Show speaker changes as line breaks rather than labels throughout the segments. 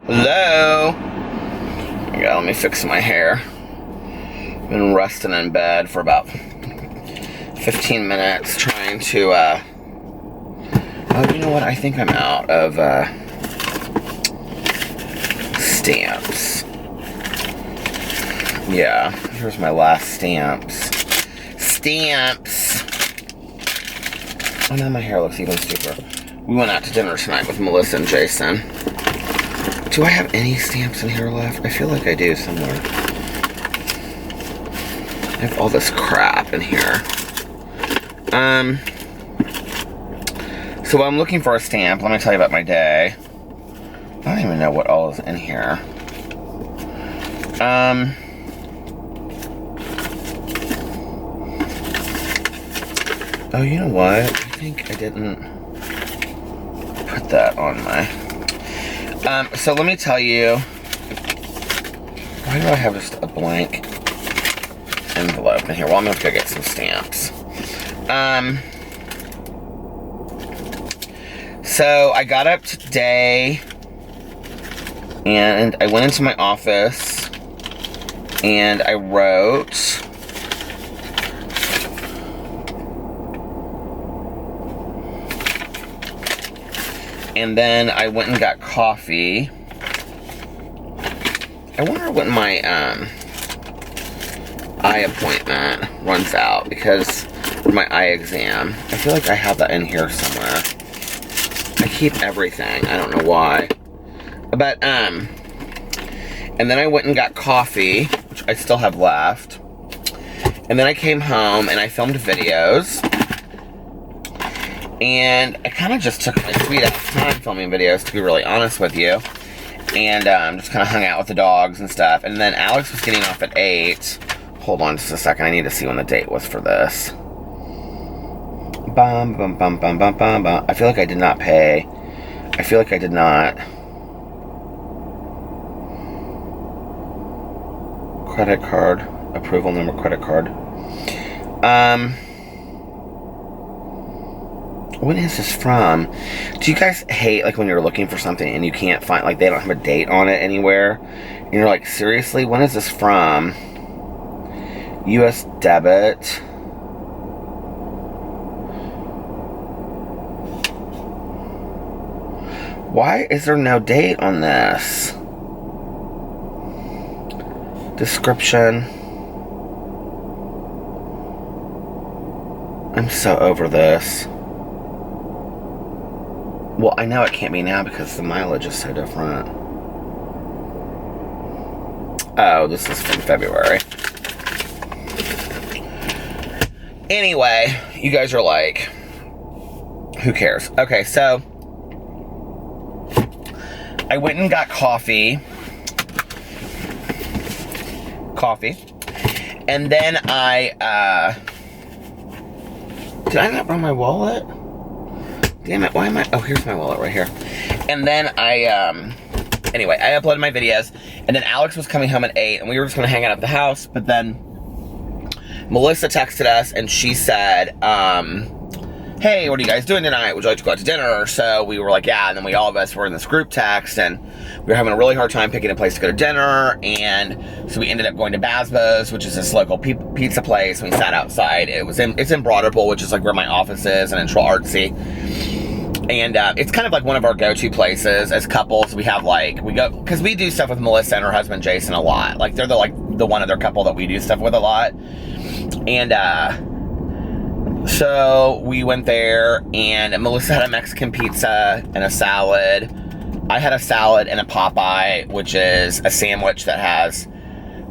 Hello? Okay, let me fix my hair. Been resting in bed for about 15 minutes trying to, oh, you know what? I think I'm out of, stamps. Yeah, here's my last stamps. Stamps! Oh, now my hair looks even stupider. We went out to dinner tonight with Melissa and Jason. Do I have any stamps in here left? I feel like I do somewhere. I have all this crap in here. So I'm looking for a stamp. Let me tell you about my day. I don't even know what all is in here. Oh, you know what? I think I didn't put that on my... so let me tell you, why do I have just a blank envelope in here? Well, I'm gonna have to go get some stamps. So I got up today and I went into my office and I wrote and then I went and got coffee. I wonder when my eye appointment runs out, because with my eye exam, I feel like I have that in here somewhere. I keep everything, I don't know why. But, and then I went and got coffee, which I still have left. And then I came home and I filmed videos. And I kind of just took my sweet ass time filming videos, to be really honest with you. And just kind of hung out with the dogs and stuff. And then Alex was getting off at 8. Hold on just a second. I need to see when the date was for this. Bum, bum, bum, bum, bum, bum, bum. I feel like I did not pay. I feel like I did not. Credit card. Approval number, credit card. When is this from? Do you guys hate, like, when you're looking for something and you can't find, like, they don't have a date on it anywhere? And you're like, seriously? When is this from? U.S. debit. Why is there no date on this? Description. I'm so over this. Well, I know it can't be now because the mileage is so different. Oh, this is from February. Anyway, you guys are like, who cares? Okay, so I went and got coffee. And then I, did I not bring my wallet? Damn it, why am I... Oh, here's my wallet right here. And then anyway, I uploaded my videos, and then Alex was coming home at 8, and we were just going to hang out at the house, but then Melissa texted us, and she said, hey, what are you guys doing tonight? Would you like to go out to dinner? So we were like, yeah, and then all of us were in this group text, and we were having a really hard time picking a place to go to dinner, and so we ended up going to Basbo's, which is this local pizza place, and we sat outside. It's in Broderpool, which is like where my office is, and it's real artsy. And it's kind of like one of our go-to places as couples. We have we go, because we do stuff with Melissa and her husband Jason a lot. Like they're the one other couple that we do stuff with a lot. And so we went there, and Melissa had a Mexican pizza and a salad. I had a salad and a Popeye, which is a sandwich that has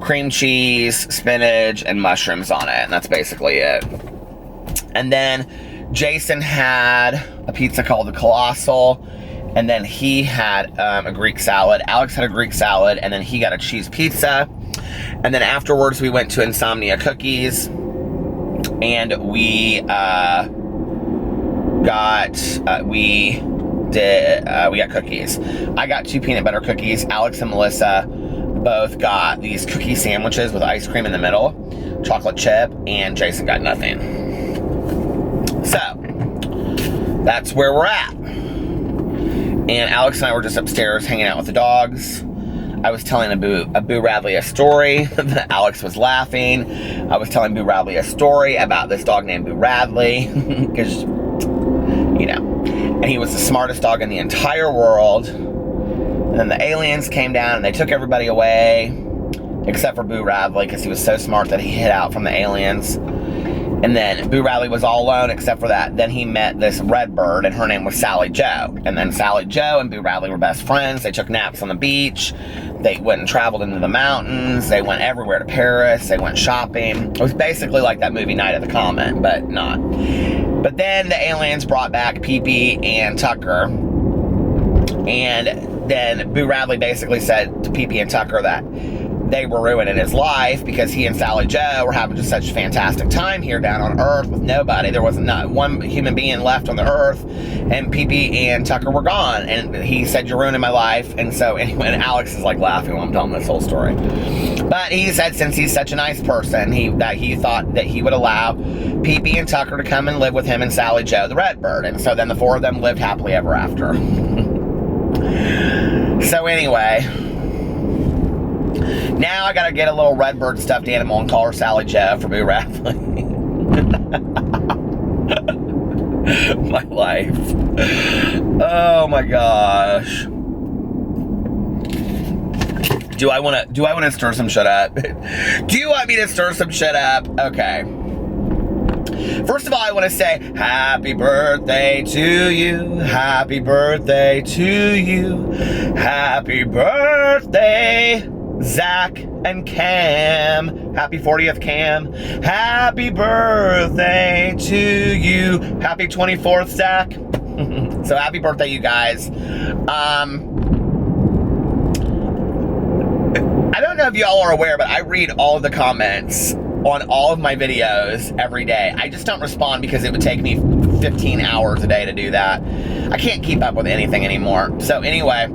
cream cheese, spinach, and mushrooms on it. And that's basically it. And then Jason had a pizza called the Colossal, and then he had a Greek salad. Alex had a Greek salad, and then he got a cheese pizza. And then afterwards, we went to Insomnia Cookies, and we got cookies. I got 2 peanut butter cookies. Alex and Melissa both got these cookie sandwiches with ice cream in the middle, chocolate chip, and Jason got nothing. So, that's where we're at. And Alex and I were just upstairs hanging out with the dogs. I was telling Boo Radley a story. Alex was laughing. I was telling Boo Radley a story about this dog named Boo Radley. Because, you know, and he was the smartest dog in the entire world. And then the aliens came down and they took everybody away, except for Boo Radley, because he was so smart that he hid out from the aliens. And then Boo Radley was all alone except for that. Then he met this red bird, and her name was Sally Joe. And then Sally Joe and Boo Radley were best friends. They took naps on the beach. They went and traveled into the mountains. They went everywhere to Paris. They went shopping. It was basically like that movie Night at the Comet, but not. But then the aliens brought back Pee-Pee and Tucker. And then Boo Radley basically said to Pee-Pee and Tucker that they were ruining his life because he and Sally Joe were having just such a fantastic time here down on Earth with nobody. There was not one human being left on the Earth, and Pee-Pee and Tucker were gone. And he said, "You're ruining my life." And so anyway, and Alex is like laughing while I'm telling this whole story. But he said since he's such a nice person, he thought that he would allow Pee-Pee and Tucker to come and live with him and Sally Joe, the Redbird. And so then the four of them lived happily ever after. So anyway, now I gotta get a little Redbird stuffed animal and call her Sally Joe for Boo Radley. My life. Oh my gosh. Do I wanna stir some shit up? Do you want me to stir some shit up? Okay. First of all, I want to say happy birthday to you. Happy birthday to you. Happy birthday, Zach and Cam. Happy 40th, Cam. Happy birthday to you. Happy 24th, Zach. So happy birthday, you guys. I don't know if y'all are aware, but I read all of the comments on all of my videos every day. I just don't respond because it would take me 15 hours a day to do that. I can't keep up with anything anymore. So anyway,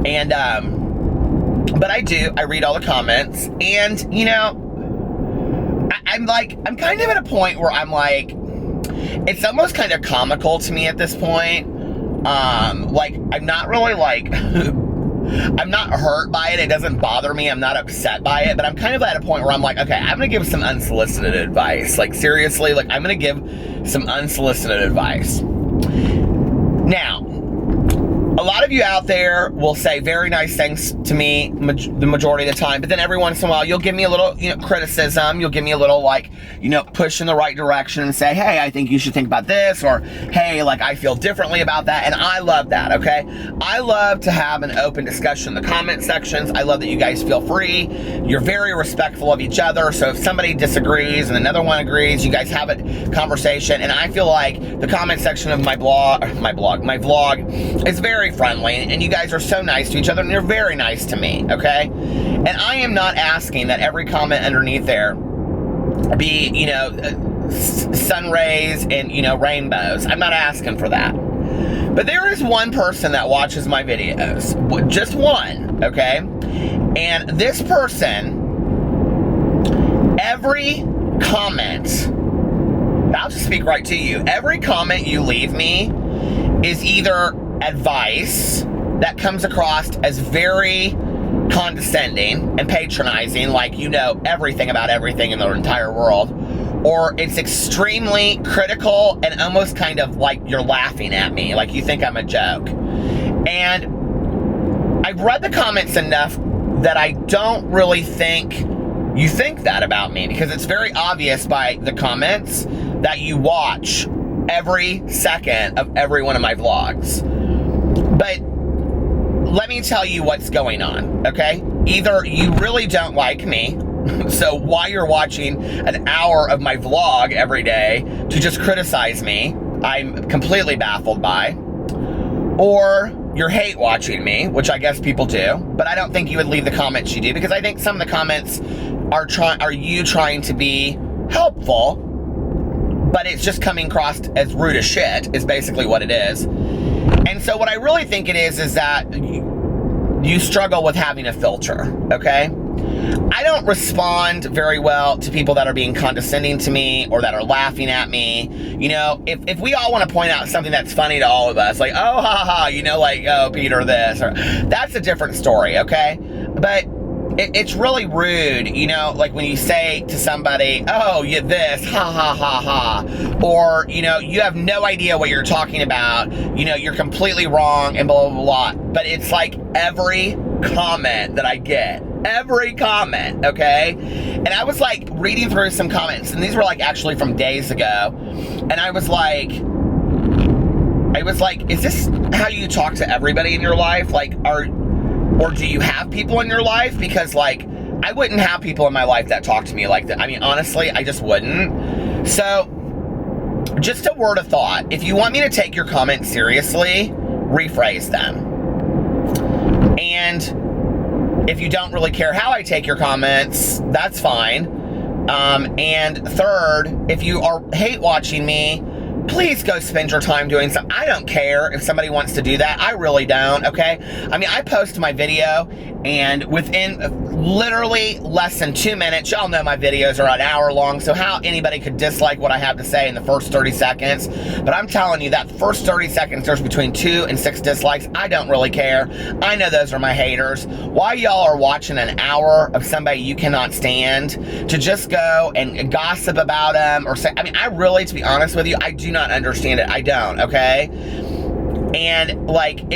and but I do. I read all the comments, and you know, I'm kind of at a point where I'm like, it's almost kind of comical to me at this point. Like I'm not really like. I'm not hurt by it. It doesn't bother me. I'm not upset by it. But I'm kind of at a point where I'm like, okay, I'm going to give some unsolicited advice. Like, seriously, like, I'm going to give some unsolicited advice. Now, a lot of you out there will say very nice things to me the majority of the time, but then every once in a while, you'll give me a little, criticism. You'll give me a little, push in the right direction and say, hey, I think you should think about this, or hey, I feel differently about that, and I love that, okay? I love to have an open discussion in the comment sections. I love that you guys feel free. You're very respectful of each other, so if somebody disagrees and another one agrees, you guys have a conversation, and I feel like the comment section of my vlog is very friendly, and you guys are so nice to each other, and you're very nice to me, okay? And I am not asking that every comment underneath there be, sun rays and, rainbows. I'm not asking for that. But there is one person that watches my videos. Just one, okay? And this person, every comment, I'll just speak right to you, every comment you leave me is either advice that comes across as very condescending and patronizing, like you know everything about everything in the entire world, or it's extremely critical and almost kind of like you're laughing at me, like you think I'm a joke. And I've read the comments enough that I don't really think you think that about me, because it's very obvious by the comments that you watch every second of every one of my vlogs. But let me tell you what's going on, okay? Either you really don't like me, so why you're watching an hour of my vlog every day to just criticize me, I'm completely baffled by, or you're hate watching me, which I guess people do, but I don't think you would leave the comments you do, because I think some of the comments are you trying to be helpful, but it's just coming across as rude as shit, is basically what it is. And so what I really think it is that you struggle with having a filter, okay? I don't respond very well to people that are being condescending to me or that are laughing at me. You know, if we all want to point out something that's funny to all of us, like, oh, ha, ha, you know, like, oh, Peter this, or that's a different story, okay? But it's really rude, you know, like when you say to somebody, oh, you this, ha, ha, ha, ha, or, you know, you have no idea what you're talking about, you know, you're completely wrong, and blah, blah, blah, blah. But it's like every comment that I get, every comment, okay? And I was like reading through some comments, and these were like actually from days ago, and I was like, is this how you talk to everybody in your life? Like, or do you have people in your life? Because, like, I wouldn't have people in my life that talk to me like that. I mean, honestly, I just wouldn't. So, just a word of thought. If you want me to take your comments seriously, rephrase them. And if you don't really care how I take your comments, that's fine. And third, if you are hate watching me, please go spend your time doing something. I don't care if somebody wants to do that. I really don't, okay? I mean, I post my video, and within literally less than 2 minutes, y'all know my videos are an hour long, so how anybody could dislike what I have to say in the first 30 seconds. But I'm telling you, that first 30 seconds, there's between 2 and 6 dislikes. I don't really care. I know those are my haters. Why y'all are watching an hour of somebody you cannot stand to just go and gossip about them or say, I mean, I really, to be honest with you, I do not understand it. I don't, okay? And, like,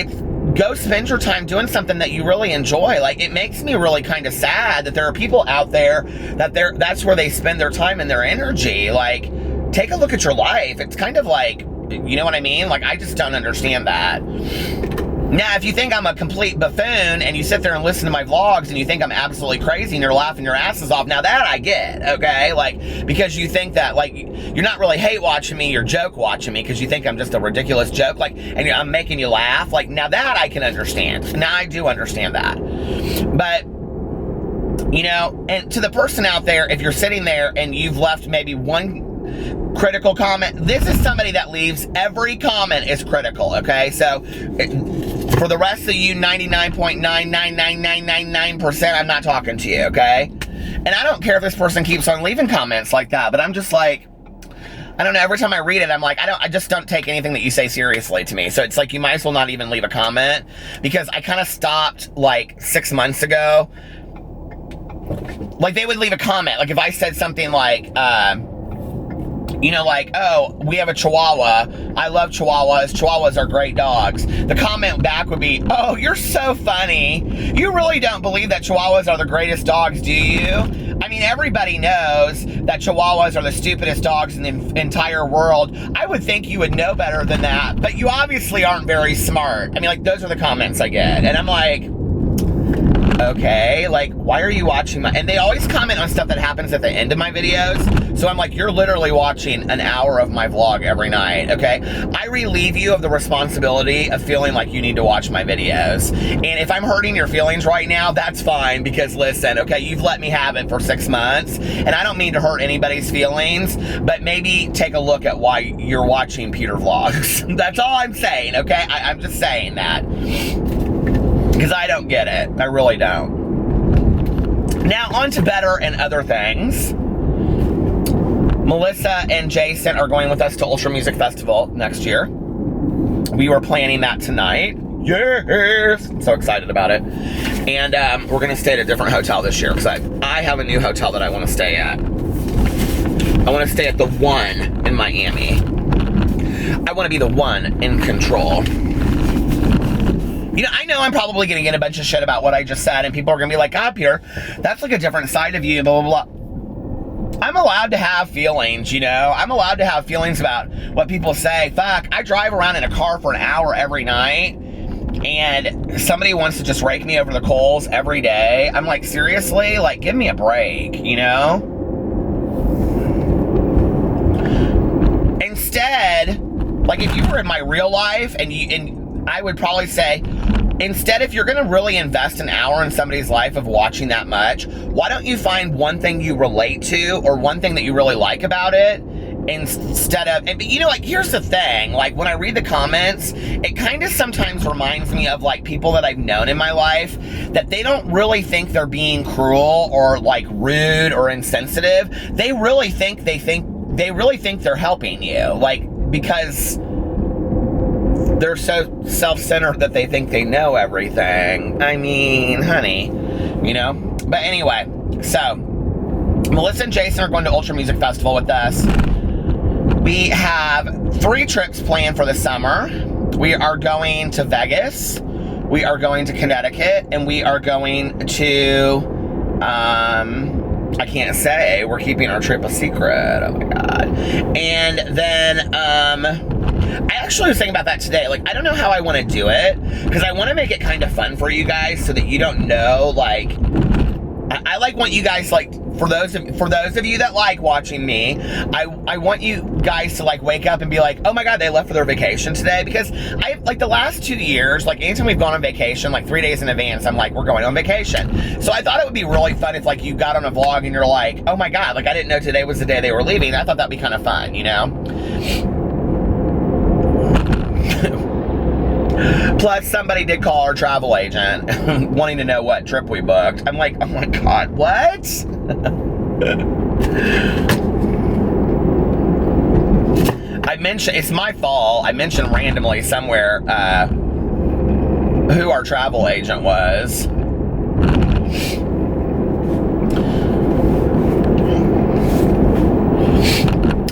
go spend your time doing something that you really enjoy. Like, it makes me really kind of sad that there are people out there that that's where they spend their time and their energy. Like, take a look at your life. It's kind of like, you know what I mean? Like, I just don't understand that. Now, if you think I'm a complete buffoon and you sit there and listen to my vlogs and you think I'm absolutely crazy and you're laughing your asses off, now that I get, okay? Like, because you think that, like, you're not really hate watching me, you're joke watching me because you think I'm just a ridiculous joke, like, and I'm making you laugh. Like, now that I can understand. Now I do understand that. But, you know, and to the person out there, if you're sitting there and you've left maybe one critical comment, this is somebody that leaves every comment is critical, okay? So for the rest of you 99.99999%, I'm not talking to you, okay? And I don't care if this person keeps on leaving comments like that, but I'm just like, I don't know, every time I read it, I'm like, I just don't take anything that you say seriously to me. So it's like, you might as well not even leave a comment, because I kind of stopped like 6 months ago. Like, they would leave a comment, like if I said something like, you know, like, oh, we have a Chihuahua. I love Chihuahuas. Chihuahuas are great dogs. The comment back would be, oh, you're so funny. You really don't believe that Chihuahuas are the greatest dogs, do you? I mean, everybody knows that Chihuahuas are the stupidest dogs in the entire world. I would think you would know better than that, but you obviously aren't very smart. I mean, like, those are the comments I get. And I'm like, okay, like, why are you watching my... And they always comment on stuff that happens at the end of my videos. So I'm like, you're literally watching an hour of my vlog every night, okay? I relieve you of the responsibility of feeling like you need to watch my videos. And if I'm hurting your feelings right now, that's fine, because listen, okay, you've let me have it for 6 months, and I don't mean to hurt anybody's feelings, but maybe take a look at why you're watching Peter Vlogs. That's all I'm saying, okay? I'm just saying that. Because I don't get it. I really don't. Now, on to better and other things. Melissa and Jason are going with us to Ultra Music Festival next year. We were planning that tonight. Yes! I'm so excited about it. And we're going to stay at a different hotel this year, because I have a new hotel that I want to stay at. I want to stay at the one in Miami. I want to be the one in control. You know, I know I'm probably going to get a bunch of shit about what I just said, and people are going to be like, Peter, that's like a different side of you, blah, blah, blah. I'm allowed to have feelings, you know? I'm allowed to have feelings about what people say. Fuck, I drive around in a car for an hour every night, and somebody wants to just rake me over the coals every day. I'm like, seriously? Like, give me a break, you know? Instead, like, if you were in my real life, and I would probably say, instead, if you're going to really invest an hour in somebody's life of watching that much, why don't you find one thing you relate to or one thing that you really like about it instead of, and you know, like, here's the thing, like, when I read the comments, it kind of sometimes reminds me of, like, people that I've known in my life, that they don't really think they're being cruel or, like, rude or insensitive. They really think they're helping you, like, because they're so self-centered that they think they know everything. I mean, honey, you know? But anyway, so Melissa and Jason are going to Ultra Music Festival with us. We have 3 trips planned for the summer. We are going to Vegas, we are going to Connecticut, and we are going to, I can't say, we're keeping our trip a secret, oh my God. And then, I actually was thinking about that today. Like, I don't know how I want to do it, because I want to make it kind of fun for you guys so that you don't know, like, I like want you guys, like, for those of you that like watching me, I want you guys to, like, wake up and be like, oh my God, they left for their vacation today. Because like, the last 2 years, like, anytime we've gone on vacation, like 3 days in advance, I'm like, we're going on vacation. So I thought it would be really fun if, like, you got on a vlog and you're like, oh my God, like, I didn't know today was the day they were leaving. I thought that'd be kind of fun, you know? Plus, somebody did call our travel agent wanting to know what trip we booked. I'm like, oh my God, what? I mentioned, it's my fault, I mentioned randomly somewhere who our travel agent was.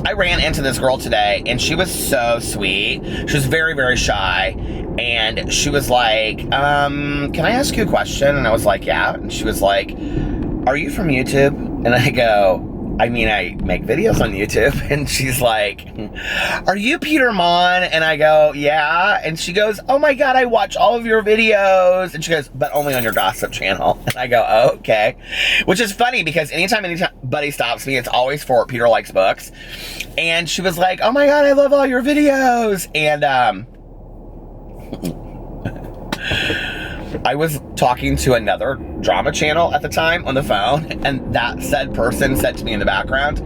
I ran into this girl today, and she was so sweet. She was very, very shy, and she was like, can I ask you a question? And I was like, yeah. And she was like, are you from YouTube? And I go, I mean, I make videos on YouTube. And she's like, are you Peter Monn? And I go, yeah. And she goes, oh my God, I watch all of your videos. And she goes, but only on your gossip channel. And I go, oh, okay. Which is funny, because anytime anybody stops me, it's always for Peter Likes Books. And she was like, oh my God, I love all your videos. And I was talking to another drama channel at the time on the phone, and that said person said to me in the background,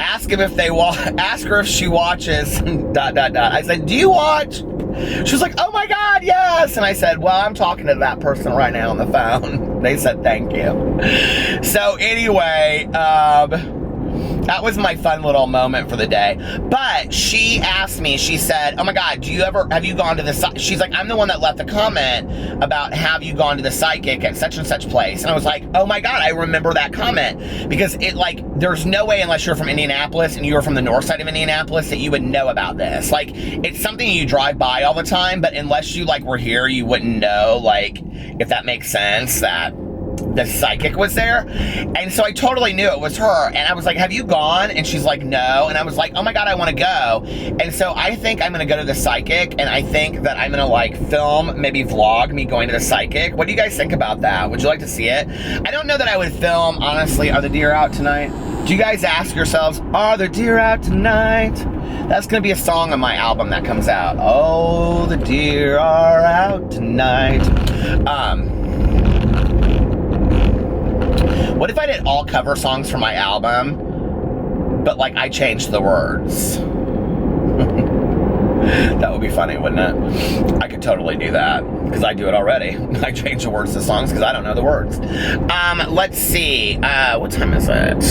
ask her if she watches ... I said, do you watch? She was like, oh my God, yes. And I said, well, I'm talking to that person right now on the phone. They said thank you. So anyway, that was my fun little moment for the day. But she asked me, she said, oh my God, have you gone to the, she's like, I'm the one that left the comment about, have you gone to the psychic at such and such place? And I was like, oh my God, I remember that comment. Because it, like, there's no way, unless you're from Indianapolis and you're from the north side of Indianapolis, that you would know about this. Like, it's something you drive by all the time, but unless you, like, were here, you wouldn't know, like, if that makes sense, that the psychic was there. And so I totally knew it was her, and I was like, have you gone? And she's like, no. And I was like, oh my God, I want to go. And so I think I'm gonna go to the psychic, and I think that I'm gonna, like, film, maybe vlog me going to the psychic. What do you guys think about that? Would you like to see it? I don't know that I would film, honestly. Are the deer out tonight? Do you guys ask yourselves, are the deer out tonight? That's gonna be a song on my album that comes out. Oh, the deer are out tonight. What if I did all cover songs for my album, but, like, I changed the words? That would be funny, wouldn't it? I could totally do that, because I do it already. I change the words to songs because I don't know the words. Let's see. What time is it?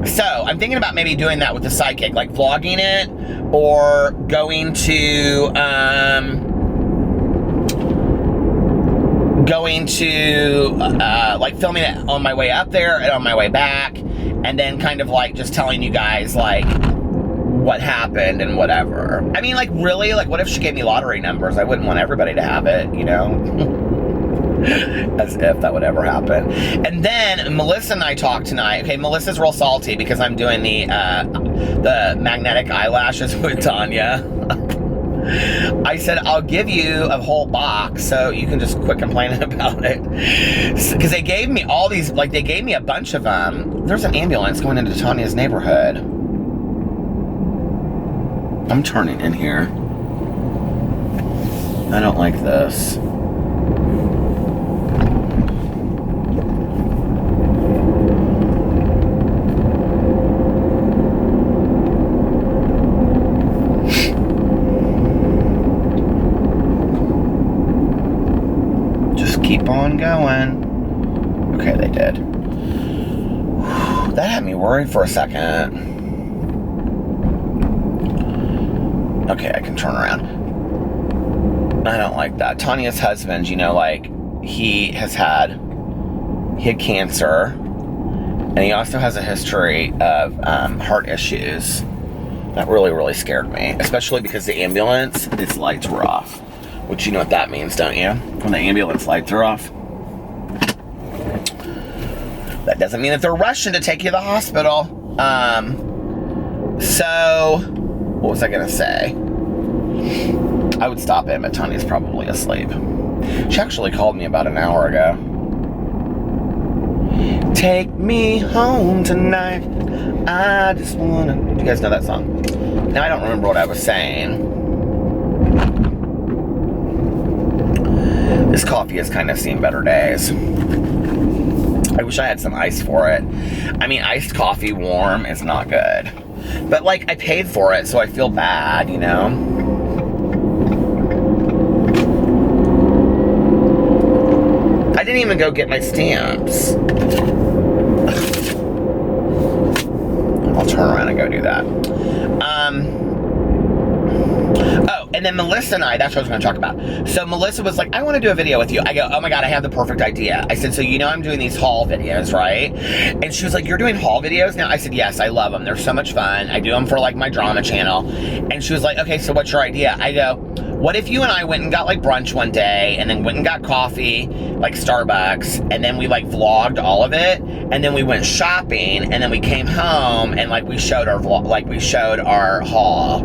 So I'm thinking about maybe doing that with the psychic, like vlogging it, or going to, like, filming it on my way up there and on my way back, and then kind of, like, just telling you guys, like, what happened and whatever. I mean, like, really, like, what if she gave me lottery numbers? I wouldn't want everybody to have it, you know? As if that would ever happen. And then Melissa and I talked tonight. Okay, Melissa's real salty because I'm doing the magnetic eyelashes with Tanya. I said, I'll give you a whole box so you can just quit complaining about it. Because they gave me all these, like, they gave me a bunch of them. There's an ambulance going into Tanya's neighborhood. I'm turning in here. I don't like this. keep on going. Okay, they did. That had me worried for a second. Okay, I can turn around. I don't like that. Tanya's husband, you know, like, he had cancer, and he also has a history of heart issues. That really scared me, especially because the ambulance, its lights were off. Which, you know what that means, don't you? When the ambulance lights are off. That doesn't mean that they're rushing to take you to the hospital. So, what was I gonna say? I would stop in, but Tanya's probably asleep. She actually called me about an hour ago. Take me home tonight. I just wanna... Do you guys know that song? Now I don't remember what I was saying. This coffee has kind of seen better days. I wish I had some ice for it. I mean, iced coffee warm is not good. But, like, I paid for it, so I feel bad, you know? I didn't even go get my stamps. I'll turn around and go do that. Oh, and then Melissa and I, that's what I was going to talk about. So Melissa was like, I want to do a video with you. I go, oh my God, I have the perfect idea. I said, so you know I'm doing these haul videos, right? And she was like, you're doing haul videos now? I said, yes, I love them. They're so much fun. I do them for like my drama channel. And she was like, okay, so what's your idea? I go, what if you and I went and got like brunch one day and then went and got coffee, like Starbucks, and then we like vlogged all of it, and then we went shopping, and then we came home and like we showed our vlog, like we showed our haul.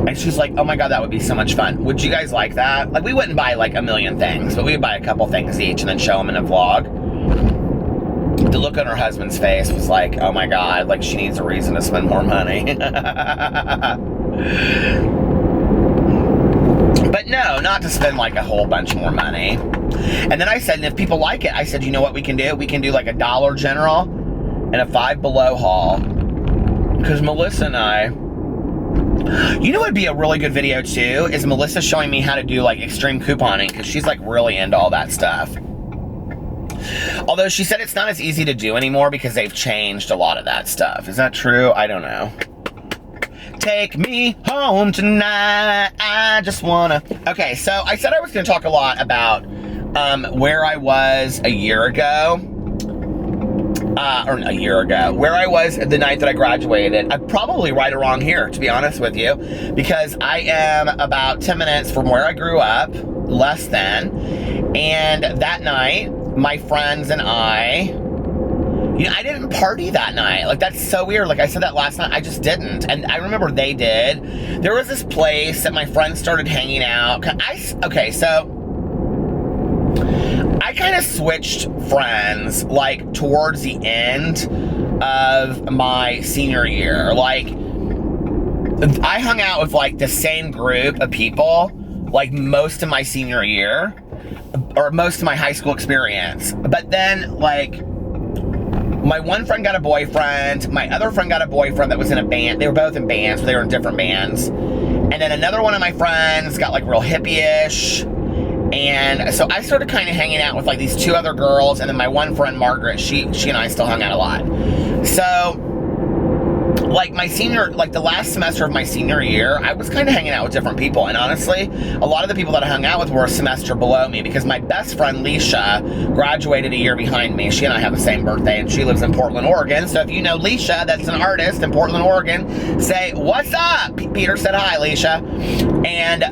And she's like, oh my God, that would be so much fun. Would you guys like that? Like, we wouldn't buy like a million things, but we would buy a couple things each and then show them in a vlog. The look on her husband's face was like, oh my God, like she needs a reason to spend more money. But no, not to spend like a whole bunch more money. And then I said, and if people like it, I said, you know what we can do? We can do like a Dollar General and a Five Below haul. Because Melissa and I, you know what would be a really good video too? Is Melissa showing me how to do like extreme couponing, because she's like really into all that stuff. Although she said it's not as easy to do anymore because they've changed a lot of that stuff. Is that true? I don't know. Take me home tonight. I just wanna... Okay, so I said I was gonna talk a lot about where I was a year ago. Where I was the night that I graduated. I'm probably right around here, to be honest with you, because I am about 10 minutes from where I grew up, less than, and that night, my friends and I, you know, I didn't party that night. Like, that's so weird. Like, I said that last night, I just didn't, and I remember they did. There was this place that my friends started hanging out. Okay, so... I kind of switched friends, like, towards the end of my senior year. Like, I hung out with, like, the same group of people, like, most of my senior year, or most of my high school experience. But then, like, my one friend got a boyfriend, my other friend got a boyfriend that was in a band. They were both in bands, but they were in different bands. And then another one of my friends got, like, real hippie-ish. And so I started kind of hanging out with like these two other girls, and then my one friend Margaret, she and I still hung out a lot. So like the last semester of my senior year, I was kind of hanging out with different people, and honestly, a lot of the people that I hung out with were a semester below me, because my best friend Leisha graduated a year behind me. She and I have the same birthday, and she lives in Portland, Oregon. So if you know Leisha, that's an artist in Portland, Oregon, say, what's up? Peter said hi, Leisha. And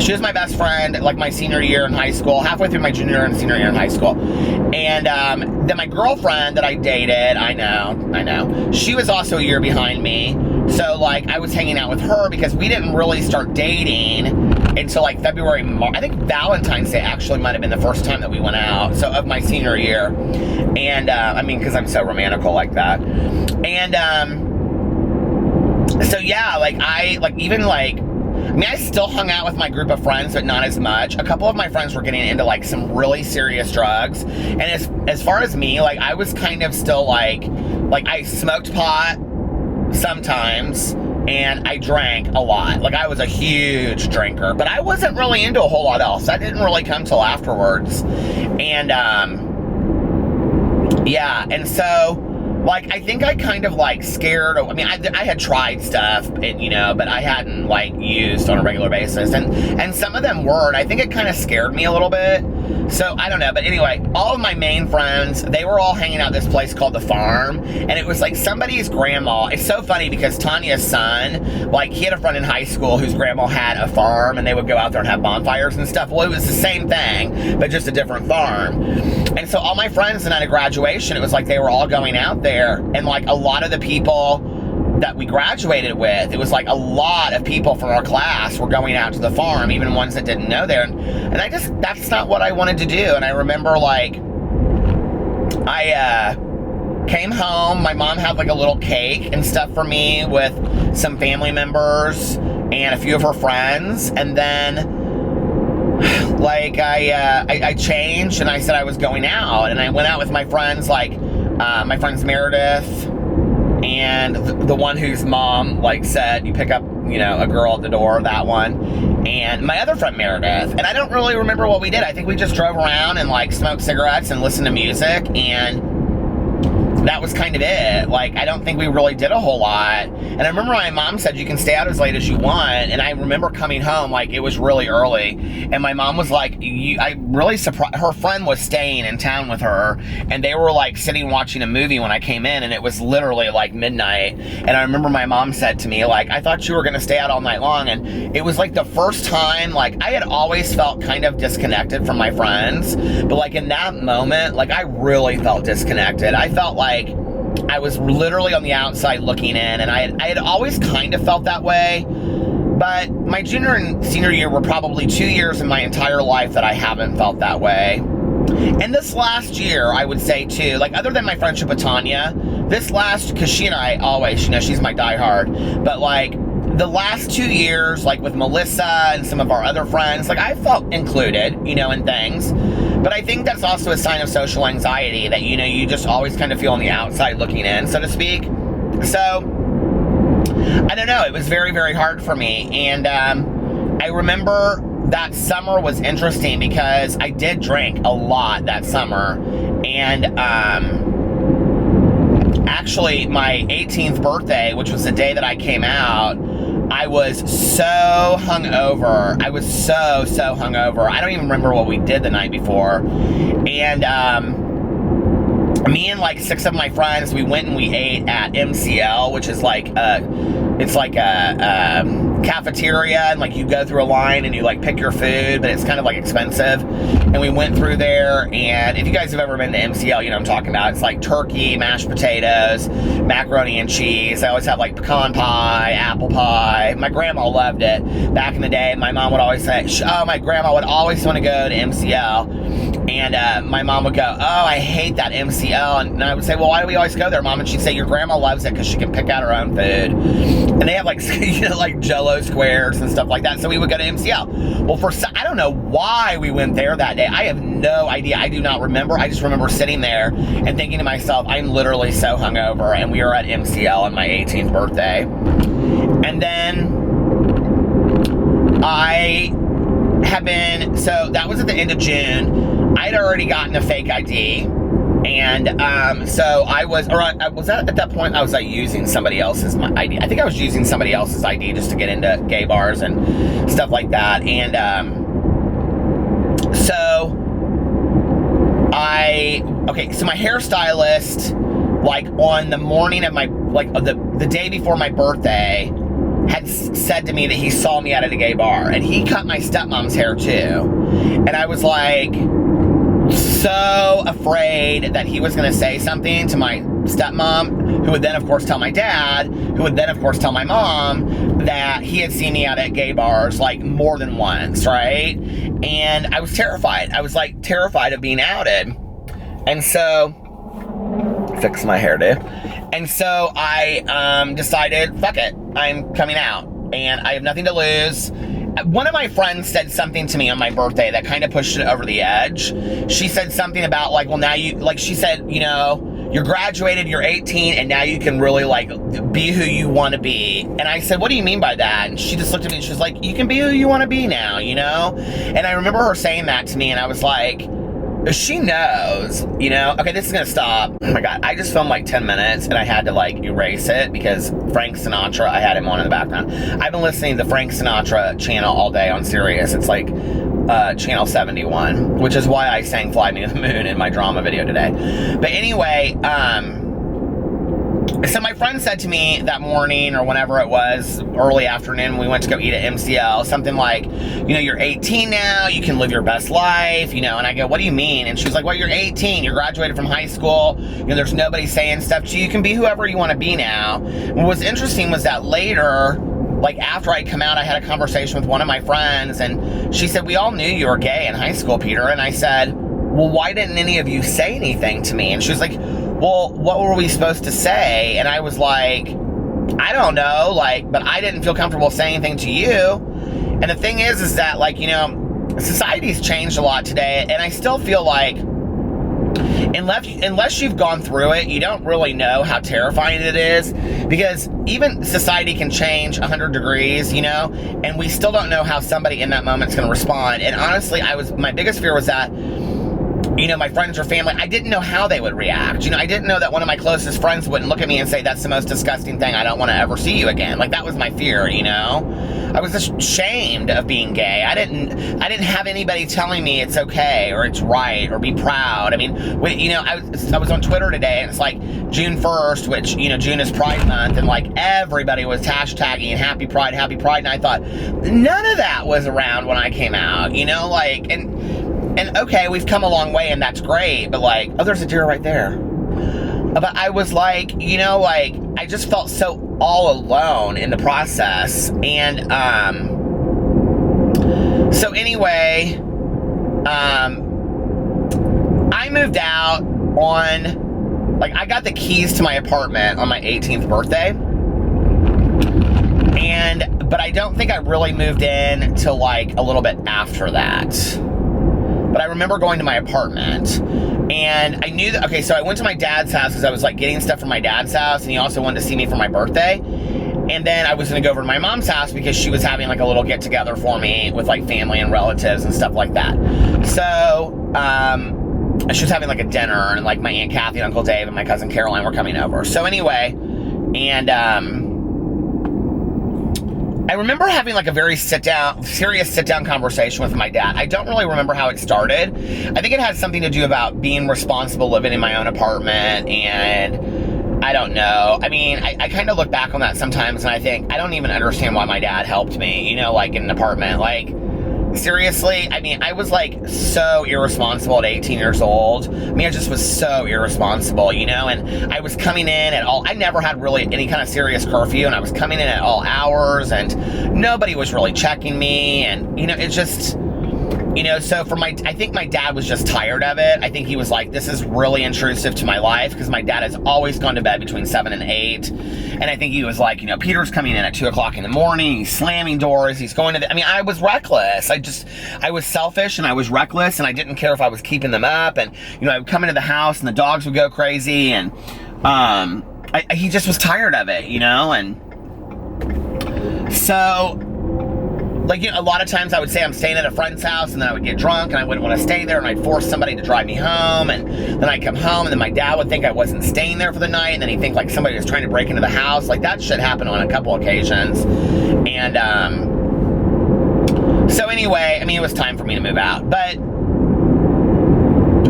she was my best friend, like, my senior year in high school, halfway through my junior and senior year in high school. And then my girlfriend that I dated, I know, she was also a year behind me. So, like, I was hanging out with her because we didn't really start dating until, like, February, March. I think Valentine's Day actually might have been the first time that we went out, so, of my senior year. And, I mean, because I'm so romantical like that. And, so, yeah, like, I mean, I still hung out with my group of friends, but not as much. A couple of my friends were getting into, like, some really serious drugs. And as far as me, like, I was kind of still, like, I smoked pot sometimes. and I drank a lot. Like, I was a huge drinker, but I wasn't really into a whole lot else. That didn't really come till afterwards. And, yeah, and so, like, I think I kind of, like, scared, I mean, I had tried stuff, and, you know, but I hadn't, like, used on a regular basis, and some of them were, and I think it kind of scared me a little bit. So, I don't know, but anyway, all of my main friends, they were all hanging out at this place called The Farm, and it was like somebody's grandma. It's so funny because Tanya's son, like, he had a friend in high school whose grandma had a farm, and they would go out there and have bonfires and stuff. Well, it was the same thing, but just a different farm. And so all my friends, and at a graduation, it was like they were all going out there, and like a lot of the people that we graduated with, it was like a lot of people from our class were going out to the farm, even ones that didn't know there, and I just, that's not what I wanted to do. And I remember, like, I came home, my mom had like a little cake and stuff for me with some family members and a few of her friends, and then like I changed and I said I was going out, and I went out with my friends, like my friends Meredith, and the one whose mom, like, said, you pick up, you know, a girl at the door, that one, and my other friend Meredith. And I don't really remember what we did. I think we just drove around and, like, smoked cigarettes and listened to music, and that was kind of it. Like, I don't think we really did a whole lot. And I remember my mom said, you can stay out as late as you want. And I remember coming home, like, it was really early. And my mom was like, I really surprised, her friend was staying in town with her. And they were, like, sitting watching a movie when I came in. And it was literally, like, midnight. And I remember my mom said to me, like, I thought you were going to stay out all night long. And it was, like, the first time, like, I had always felt kind of disconnected from my friends. But, like, in that moment, like, I really felt disconnected. I felt like I was literally on the outside looking in, and I had always kind of felt that way, but my junior and senior year were probably 2 years in my entire life that I haven't felt that way. And this last year, I would say too, like, other than my friendship with Tanya, this last, because she and I always, you know, she's my diehard, but like, the last 2 years, like with Melissa and some of our other friends, like, I felt included, you know, in things. But I think that's also a sign of social anxiety, that, you know, you just always kind of feel on the outside looking in, so to speak. So, I don't know, it was very, very hard for me. And I remember that summer was interesting because I did drink a lot that summer. And actually, my 18th birthday, which was the day that I came out, I was so hungover. I was so hungover. I don't even remember what we did the night before. And me and like 6 of my friends, we went and we ate at MCL, which is like it's like a cafeteria, and like you go through a line and you like pick your food, but it's kind of like expensive. And we went through there, and if you guys have ever been to MCL, you know what I'm talking about. It's like turkey, mashed potatoes, macaroni and cheese. I always have like pecan pie, apple pie. My grandma loved it. Back in the day, my mom would always say, oh, my grandma would always want to go to MCL. And my mom would go, oh, I hate that MCL. And I would say, well, why do we always go there, Mom? And she'd say, your grandma loves it because she can pick out her own food. And they have like, you know, like Jell-O squares and stuff like that. So we would go to MCL. Well, I don't know why we went there that day. I have no idea. I do not remember. I just remember sitting there and thinking to myself, I'm literally so hungover. And we were at MCL on my 18th birthday. And then I have been, so that was at the end of June. I'd already gotten a fake ID. And so I was, or I was at that point, I was like using somebody else's ID. I think I was using somebody else's ID just to get into gay bars and stuff like that. And so so my hairstylist, like on the morning of my, like the day before my birthday, had said to me that he saw me out at a gay bar, and he cut my stepmom's hair too. And I was like, so afraid that he was going to say something to my stepmom, who would then of course tell my dad, who would then of course tell my mom that he had seen me out at gay bars like more than once, right? And I was terrified. I was like terrified of being outed. And so, fix my hairdo. And so I decided, fuck it, I'm coming out and I have nothing to lose. One of my friends said something to me on my birthday that kind of pushed it over the edge. She said something about like, well, now you, like she said, you know, you're graduated, you're 18, and now you can really like be who you want to be. And I said, what do you mean by that? And she just looked at me and she was like, you can be who you want to be now, you know? And I remember her saying that to me, and I was like, she knows, you know? Okay, this is gonna stop. Oh my God, I just filmed like 10 minutes and I had to like erase it because Frank Sinatra, I had him on in the background. I've been listening to the Frank Sinatra channel all day on Sirius. It's like channel 71, which is why I sang Fly Me to the Moon in my drama video today. But anyway, so my friend said to me that morning or whenever it was, early afternoon, we went to go eat at MCL, something like, you know, you're 18 now, you can live your best life, you know, and I go, what do you mean? And she was like, well, you're 18, you're graduated from high school, you know, there's nobody saying stuff to you, you can be whoever you want to be now. What was interesting was that later, like after I'd come out, I had a conversation with one of my friends, and she said, we all knew you were gay in high school, Peter. And I said, well, why didn't any of you say anything to me? And she was like, well, what were we supposed to say? And I was like, I don't know, like, but I didn't feel comfortable saying anything to you. And the thing is that, like, you know, society's changed a lot today, and I still feel like unless you've gone through it, you don't really know how terrifying it is, because even society can change 100 degrees, you know, and we still don't know how somebody in that moment's going to respond. And honestly, my biggest fear was that, you know, my friends or family, I didn't know how they would react. You know, I didn't know that one of my closest friends wouldn't look at me and say, that's the most disgusting thing, I don't want to ever see you again. Like, that was my fear, you know? I was ashamed of being gay. I didn't have anybody telling me it's okay or it's right or be proud. I mean, you know, I was on Twitter today, and it's like June 1st, which, you know, June is Pride Month, and like everybody was hashtagging happy Pride, and I thought, none of that was around when I came out, you know, like, and okay, we've come a long way, and that's great, but like, oh, there's a deer right there. But I was like, you know, like, I just felt so all alone in the process. And so anyway, I moved out on, like, I got the keys to my apartment on my 18th birthday. But I don't think I really moved in till like a little bit after that. But I remember going to my apartment, and I knew that, okay, so I went to my dad's house because I was like getting stuff from my dad's house, and he also wanted to see me for my birthday. And then I was gonna go over to my mom's house because she was having like a little get together for me with like family and relatives and stuff like that. So, she was having like a dinner, and like my Aunt Kathy and Uncle Dave and my cousin Caroline were coming over. So anyway, and I remember having like a very serious sit-down conversation with my dad. I don't really remember how it started. I think it had something to do about being responsible, living in my own apartment, and I don't know. I mean, I kind of look back on that sometimes, and I think, I don't even understand why my dad helped me, you know, like in an apartment. Like, seriously, I mean, I was like so irresponsible at 18 years old. I mean, I just was so irresponsible, you know, and I was coming in at all, I never had really any kind of serious curfew, and I was coming in at all hours, and nobody was really checking me, and, you know, it just, you know, so I think my dad was just tired of it. I think he was like, this is really intrusive to my life, because my dad has always gone to bed between 7 and 8. And I think he was like, you know, Peter's coming in at 2 o'clock in the morning, he's slamming doors, he's going to I mean, I was reckless. I was selfish, and I was reckless, and I didn't care if I was keeping them up. And, you know, I would come into the house and the dogs would go crazy, and he just was tired of it, you know. And so, like, you know, a lot of times I would say I'm staying at a friend's house, and then I would get drunk, and I wouldn't want to stay there, and I'd force somebody to drive me home, and then I'd come home, and then my dad would think I wasn't staying there for the night, and then he'd think like somebody was trying to break into the house. Like, that shit happened on a couple occasions. And so anyway, I mean, it was time for me to move out. But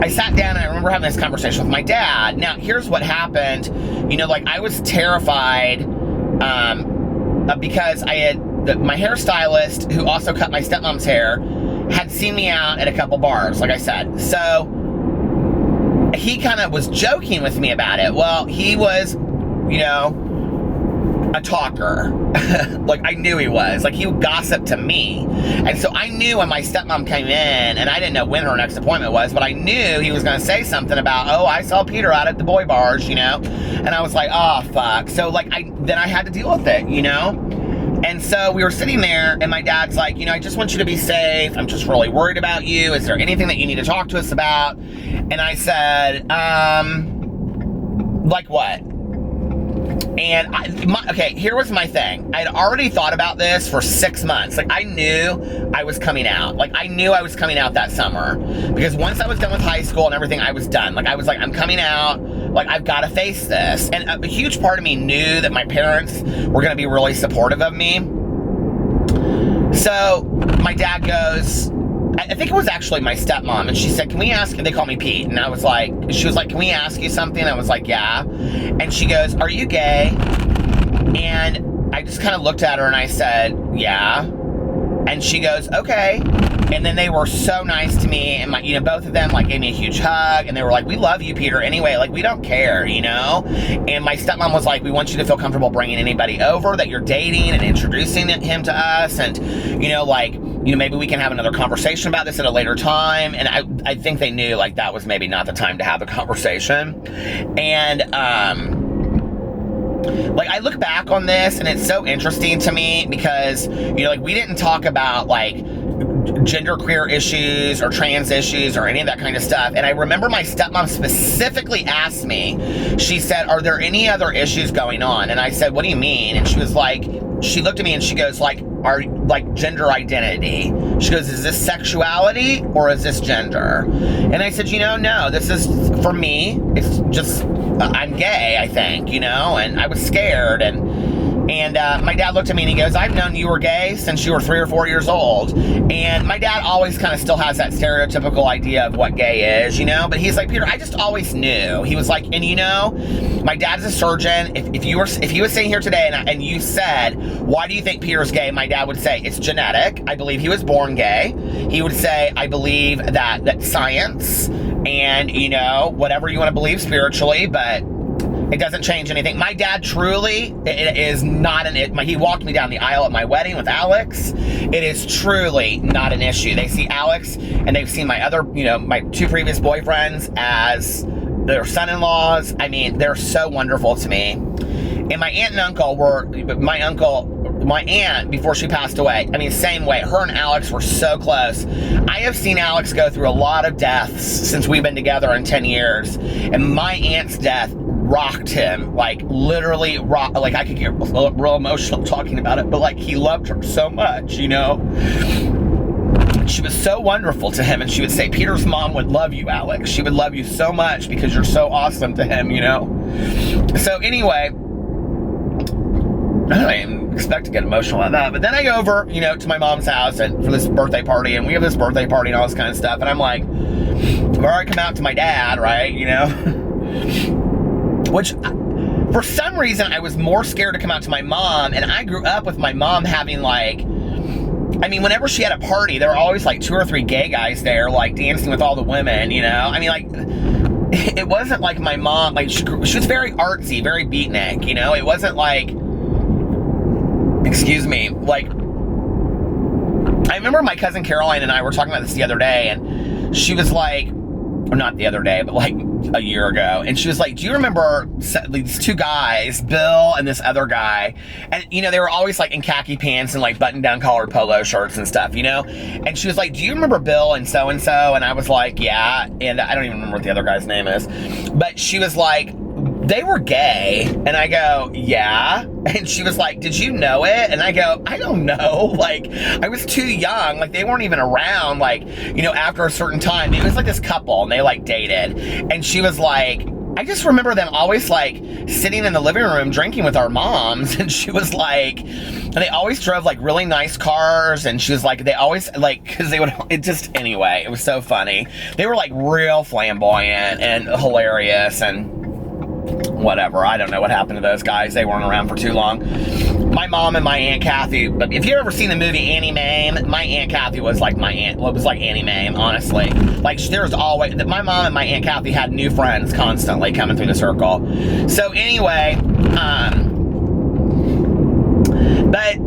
I sat down, and I remember having this conversation with my dad. Now, here's what happened. You know, like, I was terrified because I had my hairstylist, who also cut my stepmom's hair, had seen me out at a couple bars, like I said. So he kind of was joking with me about it. Well, he was, you know, a talker. Like, I knew he was. Like, he would gossip to me. And so I knew when my stepmom came in, and I didn't know when her next appointment was, but I knew he was going to say something about, oh, I saw Peter out at the boy bars, you know? And I was like, oh, fuck. So, like, then I had to deal with it, you know? And so we were sitting there, and my dad's like, you know, I just want you to be safe. I'm just really worried about you. Is there anything that you need to talk to us about? And I said, Like what? And okay, here was my thing. I had already thought about this for 6 months. Like, I knew I was coming out. Like, I knew I was coming out that summer. Because once I was done with high school and everything, I was done. Like, I was like, I'm coming out. Like, I've got to face this. And a huge part of me knew that my parents were going to be really supportive of me. So, my dad goes, I think it was actually my stepmom, and she said, can we ask, they call me Pete, and I was like, she was like, can we ask you something? I was like, yeah. And she goes, are you gay? And I just kind of looked at her and I said, yeah. And she goes, okay. And then they were so nice to me, and my, you know, both of them like gave me a huge hug, and they were like, we love you, Peter, anyway, like, we don't care, you know? And my stepmom was like, we want you to feel comfortable bringing anybody over that you're dating and introducing him to us, and, you know, like, you know, maybe we can have another conversation about this at a later time. And I think they knew, like, that was maybe not the time to have the conversation. And, like, I look back on this, and it's so interesting to me because, you know, like, we didn't talk about, like, genderqueer issues or trans issues or any of that kind of stuff. And I remember my stepmom specifically asked me, she said, are there any other issues going on? And I said, what do you mean? And she was like, she looked at me and she goes, like, are, like, gender identity. She goes, is this sexuality or is this gender? And I said, you know, no, this is, for me, it's just, I'm gay, I think, you know, and I was scared. And my dad looked at me and he goes, I've known you were gay since you were 3 or 4 years old. And my dad always kind of still has that stereotypical idea of what gay is, you know? But he's like, Peter, I just always knew. He was like, and you know, my dad's a surgeon. If he was sitting here today and you said, why do you think Peter's gay? My dad would say, it's genetic. I believe he was born gay. He would say, I believe that science and, you know, whatever you want to believe spiritually, but it doesn't change anything. My dad truly, it is not he walked me down the aisle at my wedding with Alex. It is truly not an issue. They see Alex and they've seen my other, you know, my 2 previous boyfriends as their son-in-laws. I mean, they're so wonderful to me. And my aunt and uncle my aunt, before she passed away, I mean, same way. Her and Alex were so close. I have seen Alex go through a lot of deaths since we've been together in 10 years. And my aunt's death rocked him, like, literally like, I could get real emotional talking about it, but, like, he loved her so much, you know? She was so wonderful to him, and she would say, Peter's mom would love you, Alex. She would love you so much because you're so awesome to him, you know? So anyway, I don't even expect to get emotional on that, but then I go over, you know, to my mom's house and for this birthday party, and we have this birthday party and all this kind of stuff, and I'm like, I've already come out to my dad, right, you know? Which, for some reason, I was more scared to come out to my mom, and I grew up with my mom having, like, I mean, whenever she had a party, there were always, like, 2 or 3 gay guys there, like, dancing with all the women, you know? I mean, like, it wasn't like my mom, like, she was very artsy, very beatnik, you know? It wasn't like, excuse me, like, I remember my cousin Caroline and I were talking about this the other day, and she was like, or not the other day, but like a year ago, and she was like, do you remember these 2 guys, Bill and this other guy? And, you know, they were always like in khaki pants and like button-down collared polo shirts and stuff, you know? And she was like, do you remember Bill and so-and-so? And I was like, yeah. And I don't even remember what the other guy's name is. But she was like, they were gay. And I go, yeah. And she was like, did you know it? And I go, I don't know. Like, I was too young. Like, they weren't even around, like, you know, after a certain time. It was like this couple, and they, like, dated. And she was like, I just remember them always, like, sitting in the living room drinking with our moms. And she was like, and they always drove, like, really nice cars. And she was like, they always, like, because they would, it just, anyway, it was so funny. They were, like, real flamboyant and hilarious and whatever. I don't know what happened to those guys. They weren't around for too long. My mom and my Aunt Kathy, if you've ever seen the movie Annie Mame, my Aunt Kathy was like my aunt, well, it was like Annie Mame, honestly. Like, there's always, my mom and my Aunt Kathy had new friends constantly coming through the circle. So anyway, but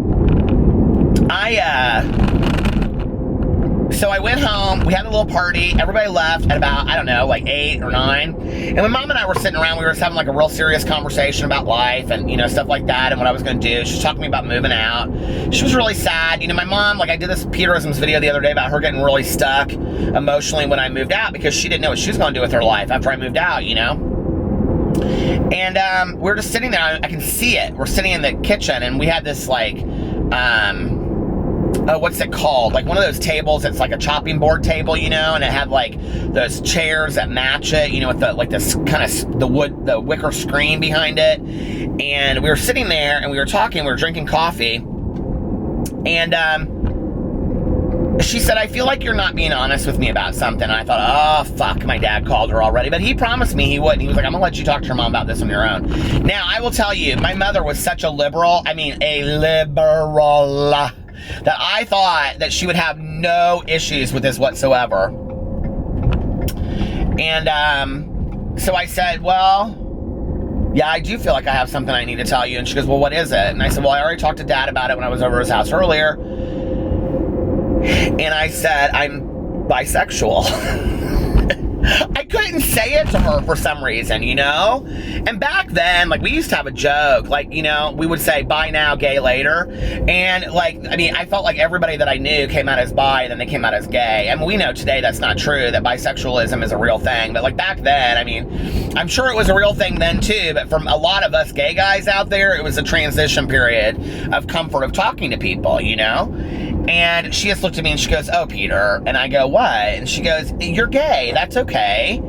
so I went home, we had a little party, everybody left at about, I don't know, like 8 or 9, and my mom and I were sitting around, we were just having like a real serious conversation about life and, you know, stuff like that and what I was going to do. She was talking to me about moving out. She was really sad. You know, my mom, like, I did this Peterisms video the other day about her getting really stuck emotionally when I moved out because she didn't know what she was going to do with her life after I moved out, you know? And we're just sitting there. I can see it. We're sitting in the kitchen, and we had this like, what's it called? Like one of those tables that's like a chopping board table, you know, and it had like those chairs that match it, you know, with the like this kind of the wicker screen behind it. And we were sitting there, and we were talking. We were drinking coffee, and she said, I feel like you're not being honest with me about something. And I thought, oh, fuck, my dad called her already. But he promised me he wouldn't. He was like, I'm going to let you talk to your mom about this on your own. Now, I will tell you, my mother was such a liberal, that I thought that she would have no issues with this whatsoever. And so I said, well, yeah, I do feel like I have something I need to tell you. And she goes, well, what is it? And I said, well, I already talked to Dad about it when I was over his house earlier. And I said, I'm bisexual. I couldn't say it to her for some reason, you know? And back then, like, we used to have a joke, like, you know, we would say, bi now, gay later. And, like, I mean, I felt like everybody that I knew came out as bi, and then they came out as gay. And we know today that's not true, that bisexualism is a real thing. But, like, back then, I mean, I'm sure it was a real thing then, too. But from a lot of us gay guys out there, it was a transition period of comfort of talking to people, you know? And she just looked at me and she goes, oh, Peter. And I go, what? And she goes, you're gay. That's okay.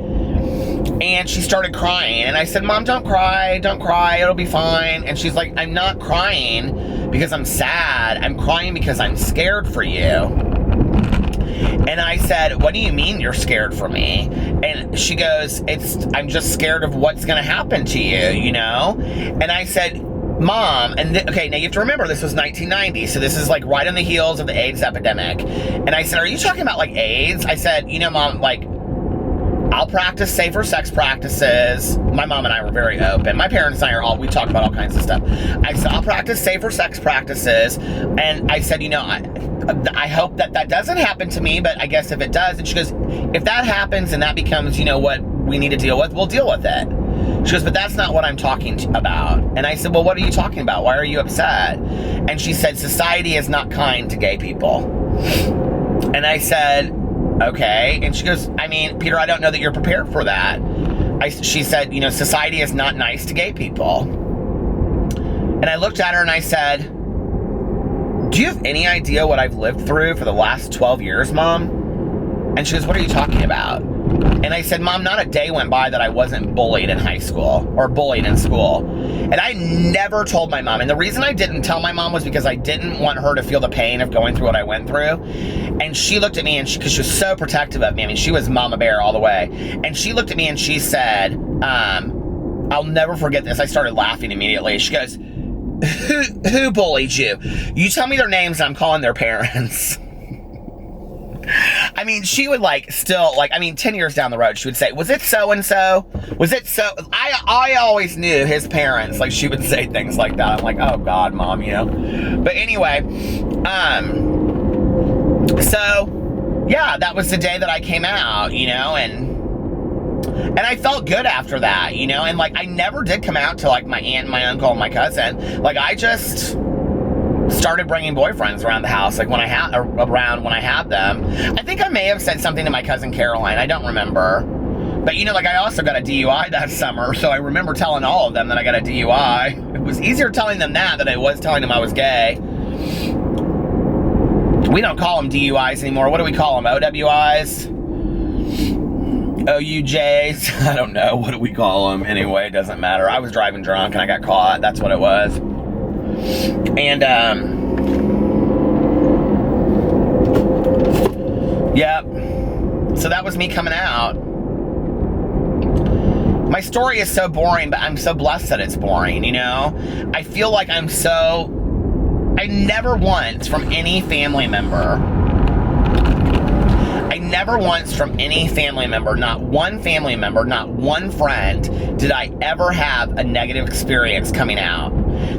And she started crying. And I said, Mom, don't cry. Don't cry. It'll be fine. And she's like, I'm not crying because I'm sad. I'm crying because I'm scared for you. And I said, what do you mean you're scared for me? And she goes, I'm just scared of what's going to happen to you, you know? And I said, Mom, and okay, now you have to remember this was 1990, so this is like right on the heels of the AIDS epidemic. And I said, are you talking about like AIDS? I said, you know, Mom, like, I'll practice safer sex practices. My mom and I were very open. My parents and I we talk about all kinds of stuff. I said, I'll practice safer sex practices. And I said, you know, I hope that doesn't happen to me, but I guess if it does. And she goes, if that happens and that becomes, you know, what we need to deal with, we'll deal with it. She goes, but that's not what I'm talking about. And I said, well, what are you talking about? Why are you upset? And she said, society is not kind to gay people. And I said, okay. And she goes, I mean, Peter, I don't know that you're prepared for that. She said, you know, society is not nice to gay people. And I looked at her and I said, do you have any idea what I've lived through for the last 12 years, Mom? And she goes, what are you talking about? And I said, Mom, not a day went by that I wasn't bullied in high school or bullied in school. And I never told my mom. And the reason I didn't tell my mom was because I didn't want her to feel the pain of going through what I went through. And she looked at me, and because she was so protective of me. I mean, she was Mama Bear all the way. And she looked at me and she said, I'll never forget this. I started laughing immediately. She goes, who bullied you? You tell me their names and I'm calling their parents. I mean, she would like still like, I mean, 10 years down the road, she would say, was it so-and-so? Was it so? I always knew his parents. Like, she would say things like that. I'm like, oh God, Mom, you know? But anyway, so yeah, that was the day that I came out, you know, and I felt good after that, you know, and like, I never did come out to like my aunt, my uncle, and my cousin. Like, I just started bringing boyfriends around the house, like when I had them. I think I may have said something to my cousin Caroline. I don't remember. But you know, like, I also got a DUI that summer, so I remember telling all of them that I got a DUI. It was easier telling them that than it was telling them I was gay. We don't call them DUIs anymore. What do we call them? OWIs? OUJs? I don't know. What do we call them? Anyway, it doesn't matter. I was driving drunk and I got caught. That's what it was. And, yep. So that was me coming out. My story is so boring, but I'm so blessed that it's boring, you know? I feel like I never once from any family member, not one family member, not one friend, did I ever have a negative experience coming out.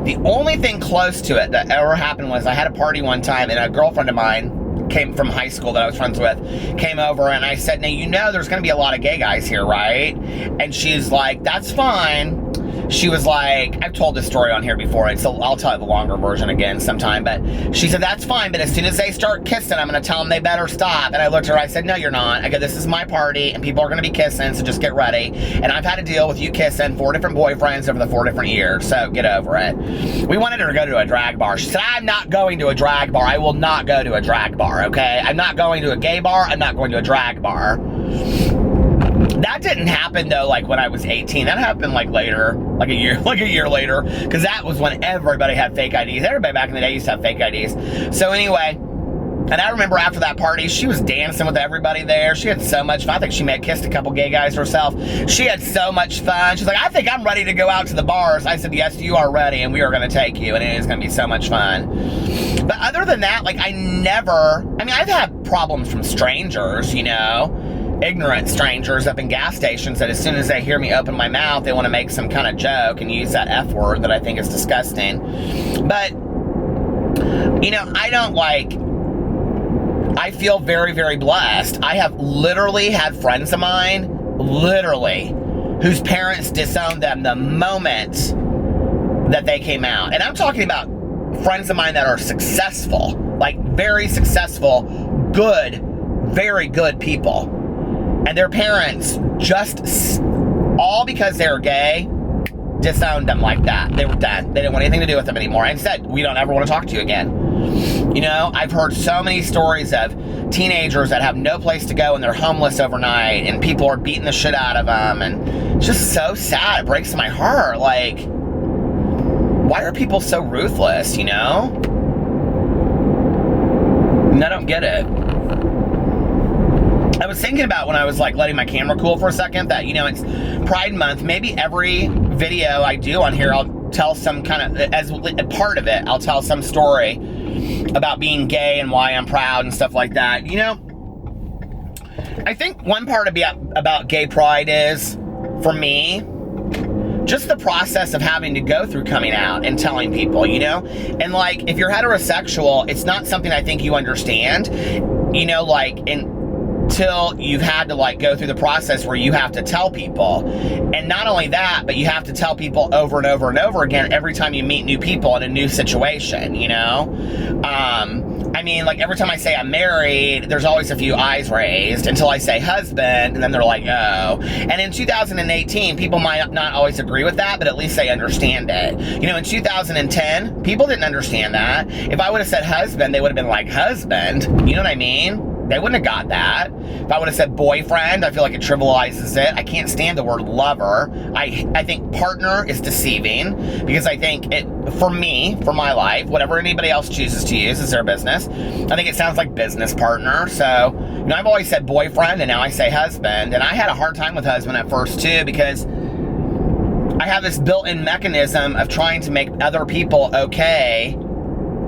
The only thing close to it that ever happened was I had a party one time, and a girlfriend of mine came from high school that I was friends with, came over, and I said, now, you know there's going to be a lot of gay guys here, right? And she's like, that's fine. she was like, I've told this story on here before, and so I'll tell the longer version again sometime, but she said, that's fine, but as soon as they start kissing, I'm going to tell them they better stop. And I looked at her, I said, no, you're not. I go, this is my party, and people are going to be kissing, so just get ready. And I've had to deal with you kissing 4 different boyfriends over the 4 different years, so get over it. We wanted her to go to a drag bar. She said, I'm not going to a drag bar. I will not go to a drag bar, okay? I'm not going to a gay bar. I'm not going to a drag bar. That didn't happen though, like when I was 18. That happened like later, like a year later, because that was when everybody had fake IDs. Everybody back in the day used to have fake IDs. So anyway, and I remember after that party, she was dancing with everybody there. She had so much fun. I think she may have kissed a couple gay guys herself. She had so much fun. She's like, I think I'm ready to go out to the bars. I said, yes, you are ready, and we are going to take you, and it is going to be so much fun. But other than that, like I've had problems from strangers, you know, ignorant strangers up in gas stations that as soon as they hear me open my mouth, they want to make some kind of joke and use that F word that I think is disgusting. But, you know, I feel very, very blessed. I have literally had friends of mine, whose parents disowned them the moment that they came out. And I'm talking about friends of mine that are successful, like very successful, good, very good people. And their parents just, all because they were gay, disowned them like that. They were done. They didn't want anything to do with them anymore. And said, we don't ever want to talk to you again. You know, I've heard so many stories of teenagers that have no place to go and they're homeless overnight and people are beating the shit out of them. And it's just so sad. It breaks my heart. Like, why are people so ruthless, you know? And I don't get it. I was thinking about when I was like letting my camera cool for a second that, you know, it's Pride Month. Maybe every video I do on here, I'll tell some kind of, as a part of it, I'll tell some story about being gay and why I'm proud and stuff like that. You know, I think one part about gay pride is, for me, just the process of having to go through coming out and telling people, you know? And like, if you're heterosexual, it's not something I think you understand, you know, like, until you've had to like go through the process where you have to tell people. And not only that, but you have to tell people over and over and over again every time you meet new people in a new situation, you know? I mean, like every time I say I'm married, there's always a few eyes raised until I say husband, and then they're like, oh. And in 2018, people might not always agree with that, but at least they understand it. You know, in 2010, people didn't understand that. If I would have said husband, they would have been like, husband? You know what I mean? They wouldn't have got that. If I would have said boyfriend, I feel like it trivializes it. I can't stand the word lover. I think partner is deceiving because I think it, for me, for my life, whatever anybody else chooses to use is their business. I think it sounds like business partner. So, you know, I've always said boyfriend and now I say husband. And I had a hard time with husband at first too because I have this built-in mechanism of trying to make other people okay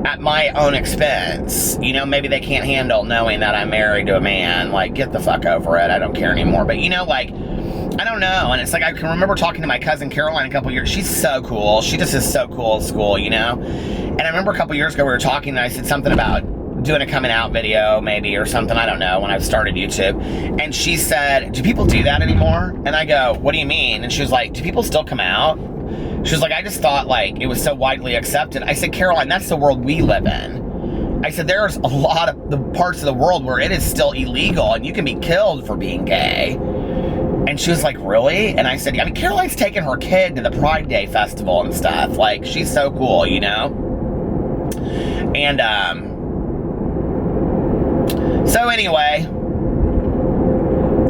at my own expense. You know, maybe they can't handle knowing that I'm married to a man. Like, get the fuck over it. I don't care anymore. But, you know, like, I don't know. And it's like, I can remember talking to my cousin Caroline a couple years. She's so cool. She just is so cool at school, you know? And I remember a couple years ago we were talking and I said something about doing a coming out video maybe or something. I don't know, when I started YouTube. And she said, do people do that anymore? And I go, what do you mean? And she was like, do people still come out? She was like, I just thought like it was so widely accepted. I said, Caroline, that's the world we live in. I said, there's a lot of the parts of the world where it is still illegal and you can be killed for being gay. And she was like, really? And I said, I mean, Caroline's taking her kid to the Pride Day festival and stuff. Like, she's so cool, you know? And, so anyway,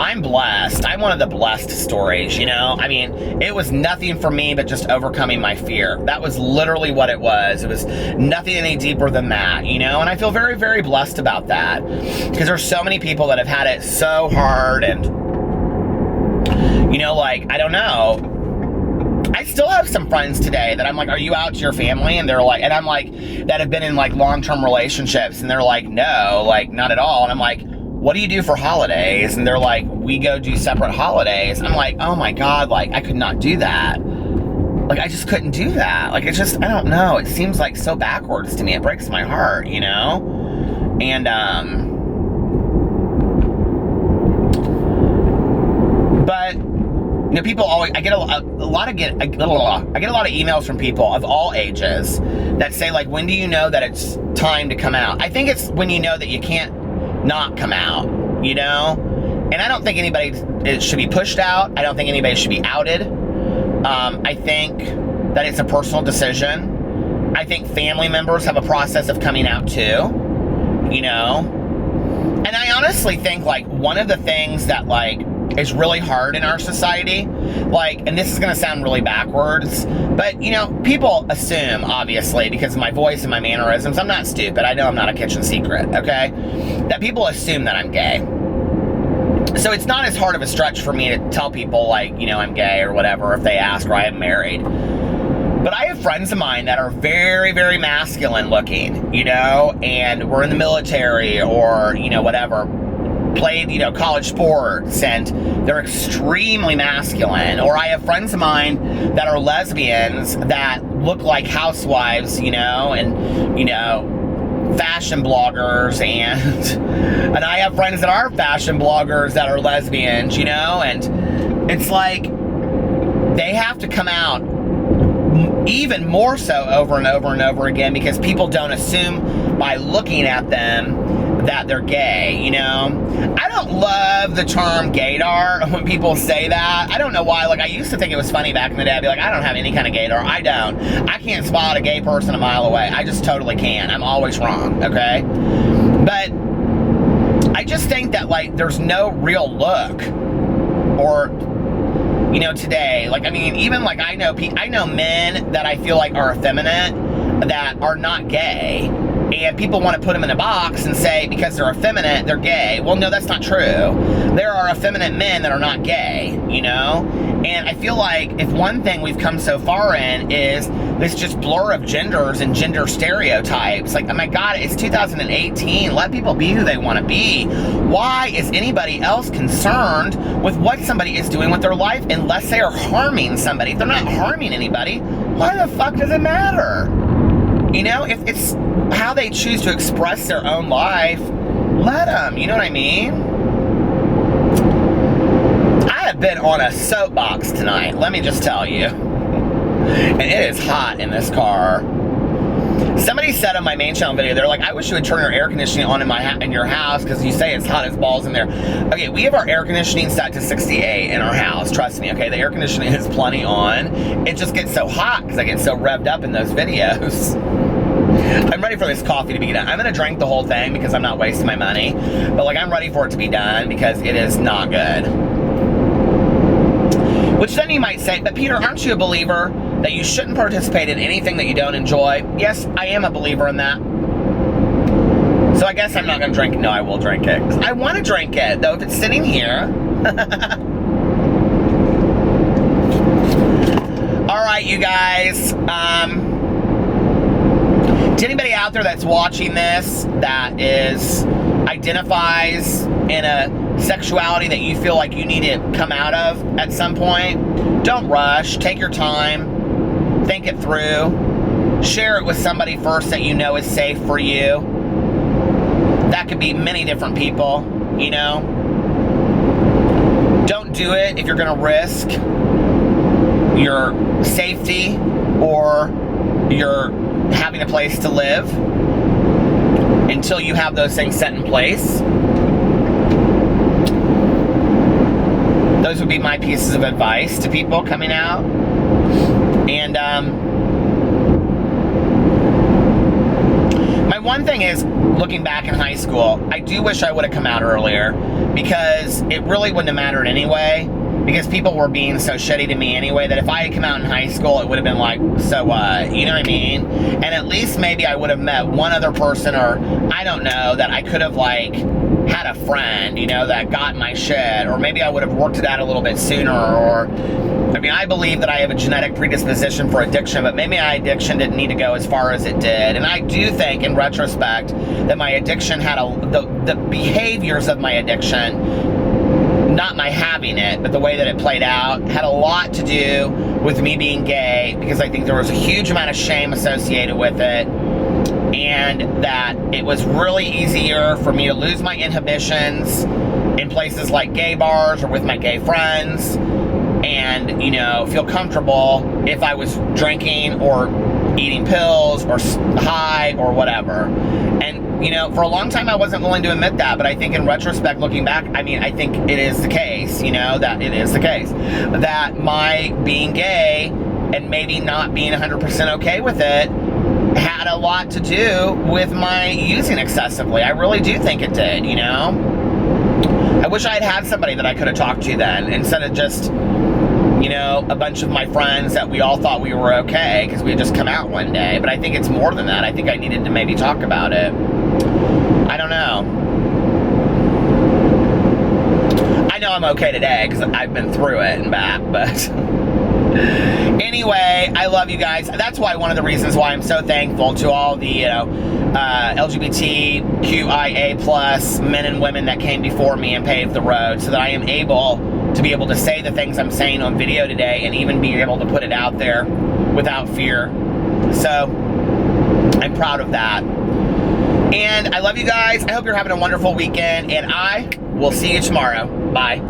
I'm blessed. I'm one of the blessed stories, you know? I mean, it was nothing for me but just overcoming my fear. That was literally what it was. It was nothing any deeper than that, you know? And I feel very, very blessed about that. Because there's so many people that have had it so hard and, you know, like, I don't know. I still have some friends today that I'm like, are you out to your family? And they're like, and I'm like, that have been in like long-term relationships. And they're like, no, like, not at all. And I'm like, what do you do for holidays? And they're like, we go do separate holidays. I'm like, oh my God, like, I could not do that. Like, I just couldn't do that. Like, it's just, I don't know. It seems like so backwards to me. It breaks my heart, you know? And, but, You know, people always, I get a lot of emails from people of all ages that say, like, when do you know that it's time to come out? I think it's when you know that you can't not come out, you know? And I don't think anybody should be pushed out. I don't think anybody should be outed. I think that it's a personal decision. I think family members have a process of coming out too, you know? And I honestly think, like, one of the things that, like, is really hard in our society, like, and this is gonna sound really backwards, but, you know, people assume, obviously, because of my voice and my mannerisms, I'm not stupid, I know I'm not a kitchen secret, okay? That people assume that I'm gay. So it's not as hard of a stretch for me to tell people, like, you know, I'm gay or whatever if they ask, or I am married. But I have friends of mine that are very, very masculine looking, you know, and were in the military or, you know, whatever, played, you know, college sports, and they're extremely masculine. Or I have friends of mine that are lesbians that look like housewives, you know, and, you know, fashion bloggers, and I have friends that are fashion bloggers that are lesbians, you know, and it's like they have to come out even more so over and over and over again because people don't assume by looking at them that they're gay, you know? I don't love the term gaydar when people say that. I don't know why. Like, I used to think it was funny back in the day. I'd be like, I don't have any kind of gaydar. I don't. I can't spot a gay person a mile away. I just totally can. I'm always wrong, okay? But I just think that, like, there's no real look or, you know, today. Like, I mean, even, like, I know men that I feel like are effeminate that are not gay. And people want to put them in a box and say because they're effeminate, they're gay. Well, no, that's not true. There are effeminate men that are not gay, you know? And I feel like if one thing we've come so far in is this just blur of genders and gender stereotypes. Like, oh my God, it's 2018. Let people be who they want to be. Why is anybody else concerned with what somebody is doing with their life unless they are harming somebody? If they're not harming anybody, why the fuck does it matter? You know, if it's how they choose to express their own life, let them, you know what I mean? I have been on a soapbox tonight, let me just tell you. And it is hot in this car. Somebody said on my main channel video, they're like, I wish you would turn your air conditioning on in your house because you say it's hot as balls in there. Okay, we have our air conditioning set to 68 in our house, trust me, okay? The air conditioning is plenty on. It just gets so hot because I get so revved up in those videos. I'm ready for this coffee to be done. I'm gonna drink the whole thing because I'm not wasting my money. But, like, I'm ready for it to be done because it is not good. Which then you might say, but Peter, aren't you a believer that you shouldn't participate in anything that you don't enjoy? Yes, I am a believer in that. So I guess I'm not gonna drink it. No, I will drink it. I wanna drink it, though, if it's sitting here. Alright, you guys. To anybody out there that's watching this that identifies in a sexuality that you feel like you need to come out of at some point, don't rush. Take your time. Think it through. Share it with somebody first that you know is safe for you. That could be many different people, you know. Don't do it if you're going to risk your safety or your having a place to live until you have those things set in place. Those would be my pieces of advice to people coming out. And my one thing is, looking back in high school, I do wish I would have come out earlier because it really wouldn't have mattered anyway. Because people were being so shitty to me anyway that if I had come out in high school, it would have been like, so what? You know what I mean? And at least maybe I would have met one other person, or I don't know, that I could have, like, had a friend, you know, that got my shit. Or maybe I would have worked it out a little bit sooner. Or, I mean, I believe that I have a genetic predisposition for addiction, but maybe my addiction didn't need to go as far as it did. And I do think, in retrospect, that my addiction had the behaviors of my addiction, not my having it, but the way that it played out, had a lot to do with me being gay, because I think there was a huge amount of shame associated with it, and that it was really easier for me to lose my inhibitions in places like gay bars or with my gay friends, and, you know, feel comfortable if I was drinking or eating pills or high or whatever. And, you know, for a long time I wasn't willing to admit that, but I think in retrospect, looking back, I mean, I think it is the case, you know, that it is the case. That my being gay and maybe not being 100% okay with it had a lot to do with my using excessively. I really do think it did, you know? I wish I had had somebody that I could have talked to then, instead of just, you know, a bunch of my friends that we all thought we were okay because we had just come out one day. But I think it's more than that. I think I needed to maybe talk about it. I don't know. I know I'm okay today because I've been through it and back, but anyway, I love you guys. That's why one of the reasons why I'm so thankful to all the, you know, LGBTQIA plus men and women that came before me and paved the road, so that I am able to be able to say the things I'm saying on video today and even be able to put it out there without fear. So I'm proud of that. And I love you guys. I hope you're having a wonderful weekend, and I will see you tomorrow. Bye.